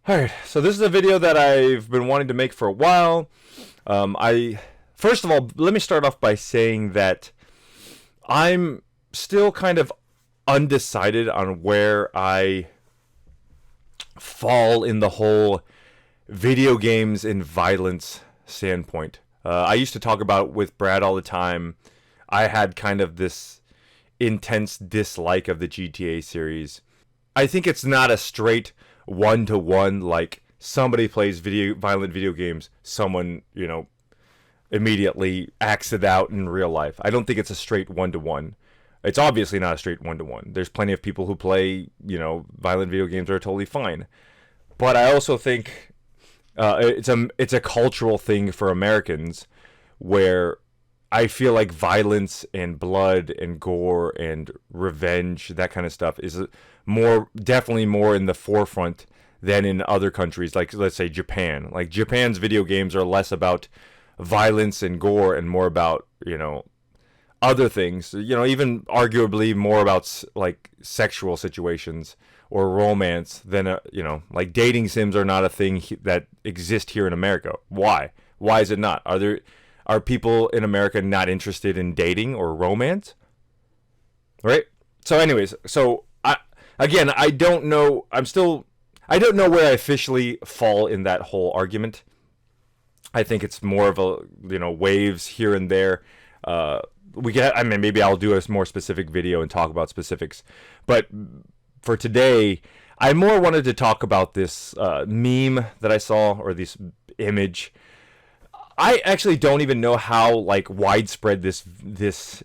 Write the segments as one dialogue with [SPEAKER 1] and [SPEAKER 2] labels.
[SPEAKER 1] Alright, so this is a video that I've been wanting to make for a while. I First of all, let me start off by saying that I'm still kind of undecided on where I fall in the whole video games and violence standpoint. I used to talk about with Brad all the time. I had kind of this intense dislike of the GTA series. I think it's not a straight one-to-one, like somebody plays violent video games, someone, immediately acts it out in real life. I don't think it's a straight one-to-one. It's obviously not a straight one-to-one. There's plenty of people who play, violent video games are totally fine. But I also think it's a cultural thing for Americans where I feel like violence and blood and gore and revenge, that kind of stuff, is definitely more in the forefront than in other countries, like let's say Japan. Like Japan's video games are less about violence and gore and more about, other things, even arguably more about like sexual situations or romance than, like dating sims are not a thing that exist here in America. Why? Why is it not? Are people in America not interested in dating or romance? Right? So anyways, I don't know. I don't know where I officially fall in that whole argument. I think it's more of a, waves here and there. Maybe I'll do a more specific video and talk about specifics. But for today, I more wanted to talk about this meme that I saw, or this image. I actually don't even know how like widespread this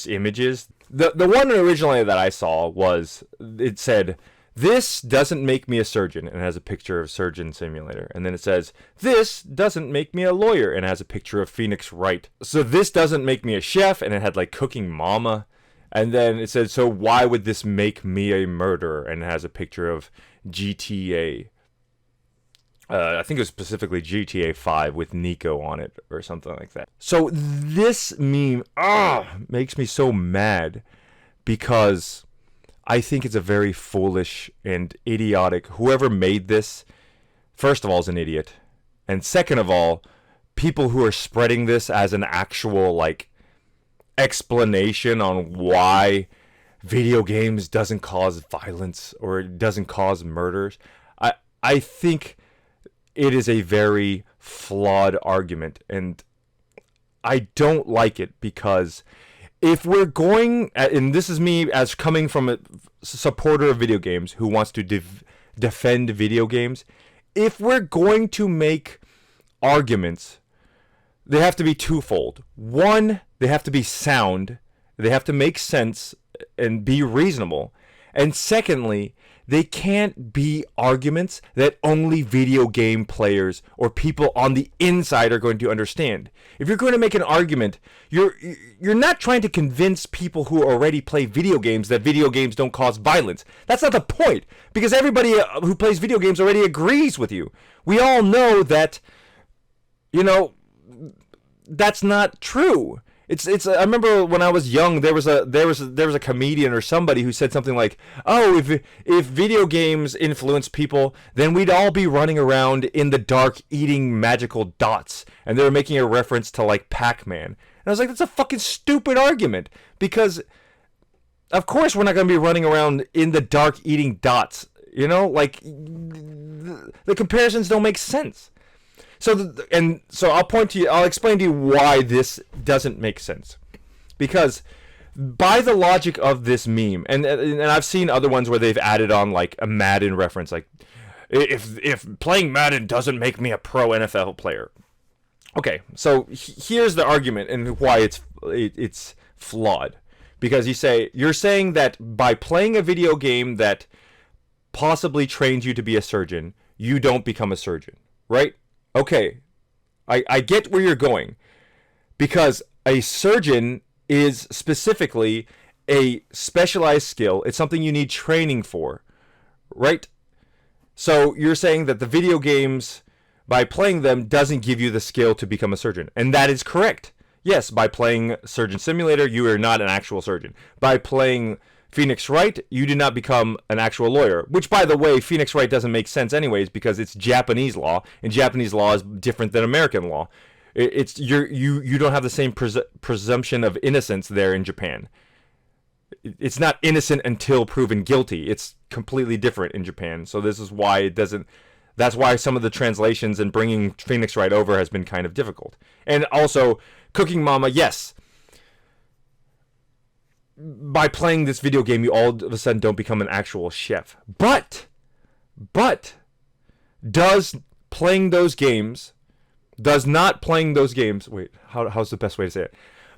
[SPEAKER 1] image is. The one originally that I saw was, it said, "This doesn't make me a surgeon," and it has a picture of Surgeon Simulator. And then it says, "This doesn't make me a lawyer," and it has a picture of Phoenix Wright. So "This doesn't make me a chef," and it had like Cooking Mama. And then it said, "So why would this make me a murderer?" and it has a picture of GTA. I think it was specifically GTA 5 with Nico on it or something like that. So this meme makes me so mad because I think it's a very foolish and idiotic. Whoever made this, first of all, is an idiot. And second of all, people who are spreading this as an actual like explanation on why video games doesn't cause violence or it doesn't cause murders, I think it is a very flawed argument, and I don't like it because if we're going, and this is me as coming from a supporter of video games who wants to defend video games, if we're going to make arguments, they have to be twofold. One, they have to be sound, they have to make sense and be reasonable. And secondly, they can't be arguments that only video game players or people on the inside are going to understand. If you're going to make an argument, you're not trying to convince people who already play video games that video games don't cause violence. That's not the point, because everybody who plays video games already agrees with you. We all know that, that's not true. It's. I remember when I was young, there was a comedian or somebody who said something like, "Oh, if video games influence people, then we'd all be running around in the dark eating magical dots." And they were making a reference to like Pac-Man. And I was like, that's a fucking stupid argument, because of course we're not going to be running around in the dark eating dots. Like the comparisons don't make sense. So I'll explain to you why this doesn't make sense. Because by the logic of this meme, and I've seen other ones where they've added on like a Madden reference, like if playing Madden doesn't make me a pro NFL player. Okay, so here's the argument and why it's flawed. Because you're saying that by playing a video game that possibly trains you to be a surgeon, you don't become a surgeon, right? Okay, I get where you're going, because a surgeon is specifically a specialized skill. It's something you need training for, right? So you're saying that the video games, by playing them, doesn't give you the skill to become a surgeon. And that is correct. Yes, by playing Surgeon Simulator, you are not an actual surgeon. By playing Phoenix Wright, you did not become an actual lawyer. Which, by the way, Phoenix Wright doesn't make sense anyways because it's Japanese law, and Japanese law is different than American law. You don't have the same presumption of innocence there in Japan. It's not innocent until proven guilty. It's completely different in Japan. So this is why it doesn't. That's why some of the translations and bringing Phoenix Wright over has been kind of difficult. And also, Cooking Mama, yes. By playing this video game, you all of a sudden don't become an actual chef. But, does not playing those games, wait, how's the best way to say it?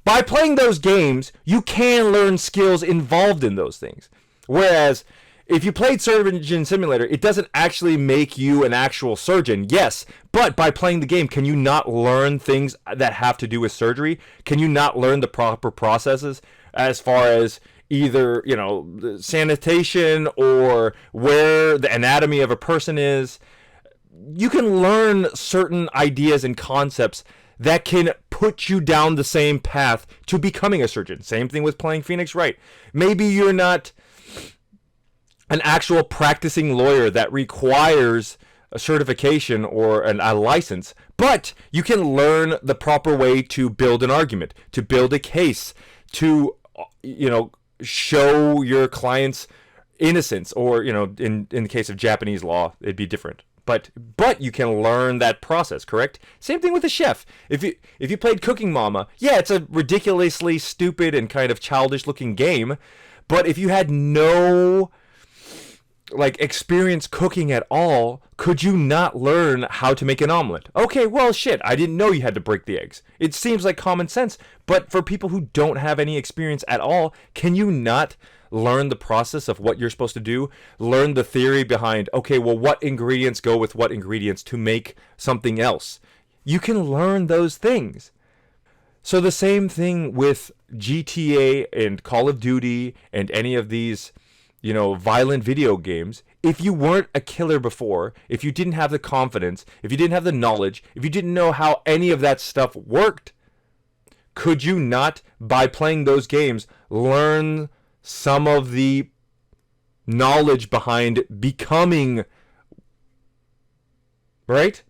[SPEAKER 1] By playing those games, you can learn skills involved in those things. Whereas, if you played Surgeon Simulator, it doesn't actually make you an actual surgeon, yes, but by playing the game, can you not learn things that have to do with surgery? Can you not learn the proper processes as far as either, sanitation or where the anatomy of a person is? You can learn certain ideas and concepts that can put you down the same path to becoming a surgeon. Same thing with playing Phoenix Wright. Maybe you're not an actual practicing lawyer that requires a certification or a license, but you can learn the proper way to build an argument, to build a case, to show your client's innocence, or in the case of Japanese law, it'd be different. But you can learn that process, correct? Same thing with a chef. If you played Cooking Mama, yeah, it's a ridiculously stupid and kind of childish looking game, but if you had no experience cooking at all, could you not learn how to make an omelet? Okay, well, shit, I didn't know you had to break the eggs. It seems like common sense, but for people who don't have any experience at all, can you not learn the process of what you're supposed to do? Learn the theory behind, okay, well, what ingredients go with what ingredients to make something else? You can learn those things. So the same thing with GTA and Call of Duty and any of these violent video games. If you weren't a killer before, if you didn't have the confidence, if you didn't have the knowledge, if you didn't know how any of that stuff worked, could you not, by playing those games, learn some of the knowledge behind becoming, right?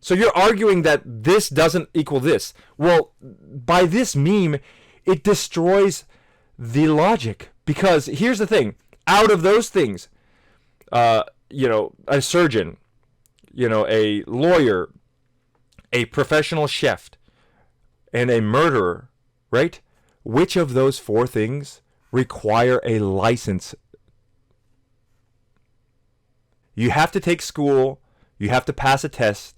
[SPEAKER 1] So you're arguing that this doesn't equal this. Well, by this meme, it destroys the logic. Because here's the thing, out of those things, a surgeon, a lawyer, a professional chef, and a murderer, right? Which of those four things require a license? You have to take school, you have to pass a test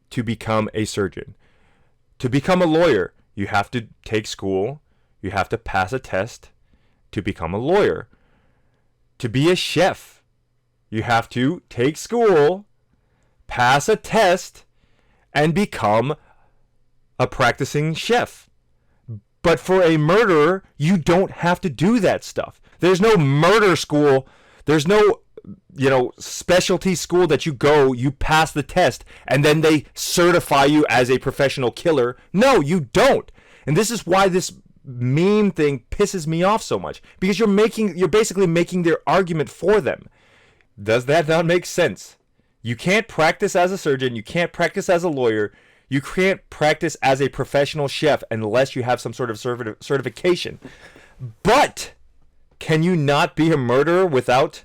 [SPEAKER 1] to become a surgeon. To become a lawyer, you have to take school, you have to pass a test to become a lawyer. To be a chef, you have to take school, pass a test, and become a practicing chef. But for a murderer, you don't have to do that stuff. There's no murder school. There's no, specialty school that you go, you pass the test, and then they certify you as a professional killer. No, you don't. And this is why this meme thing pisses me off so much, because you're basically making their argument for them. Does that not make sense? You can't practice as a surgeon, you can't practice as a lawyer, you can't practice as a professional chef unless you have some sort of certification. But can you not be a murderer without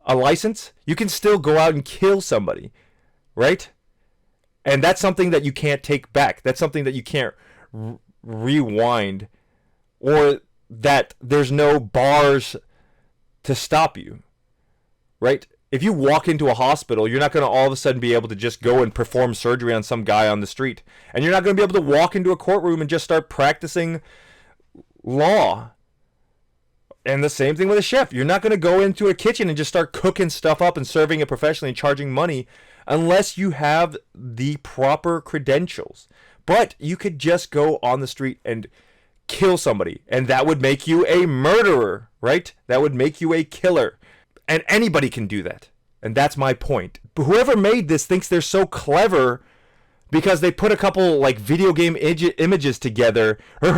[SPEAKER 1] a license? You can still go out and kill somebody, right? And that's something that you can't take back. That's something that you can't rewind, or that there's no bars to stop you, right? If you walk into a hospital, you're not going to all of a sudden be able to just go and perform surgery on some guy on the street, and you're not going to be able to walk into a courtroom and just start practicing law. And the same thing with a chef. You're not going to go into a kitchen and just start cooking stuff up and serving it professionally and charging money unless you have the proper credentials. But you could just go on the street and kill somebody, and that would make you a murderer, right? That would make you a killer. And anybody can do that. And that's my point. But whoever made this thinks they're so clever because they put a couple video game images together, and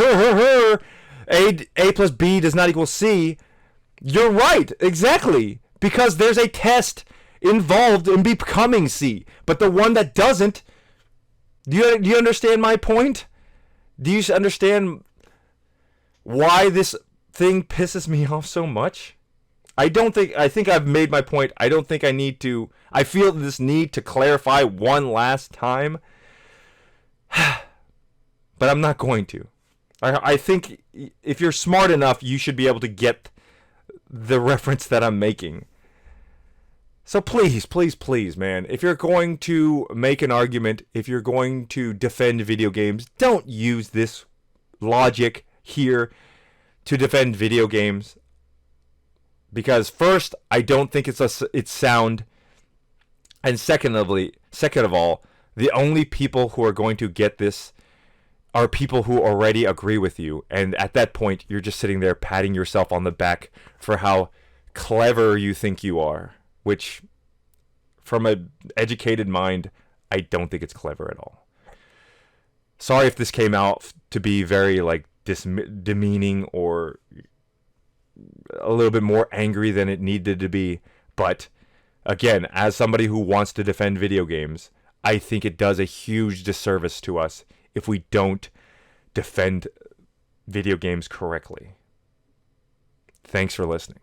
[SPEAKER 1] A plus B does not equal C, you're right, exactly. Because there's a test involved in becoming C. But the one that doesn't, do you understand my point? Do you understand why this thing pisses me off so much? I think I've made my point. I don't think I feel this need to clarify one last time. But I'm not going to. I think if you're smart enough, you should be able to get the reference that I'm making. So please, please, please, man, if you're going to make an argument, if you're going to defend video games, don't use this logic here to defend video games. Because first, I don't think it's sound, and second of all, the only people who are going to get this are people who already agree with you, and at that point, you're just sitting there patting yourself on the back for how clever you think you are, which, from an educated mind, I don't think it's clever at all. Sorry if this came out to be very demeaning or a little bit more angry than it needed to be, but again, as somebody who wants to defend video games, I think it does a huge disservice to us if we don't defend video games correctly. Thanks for listening.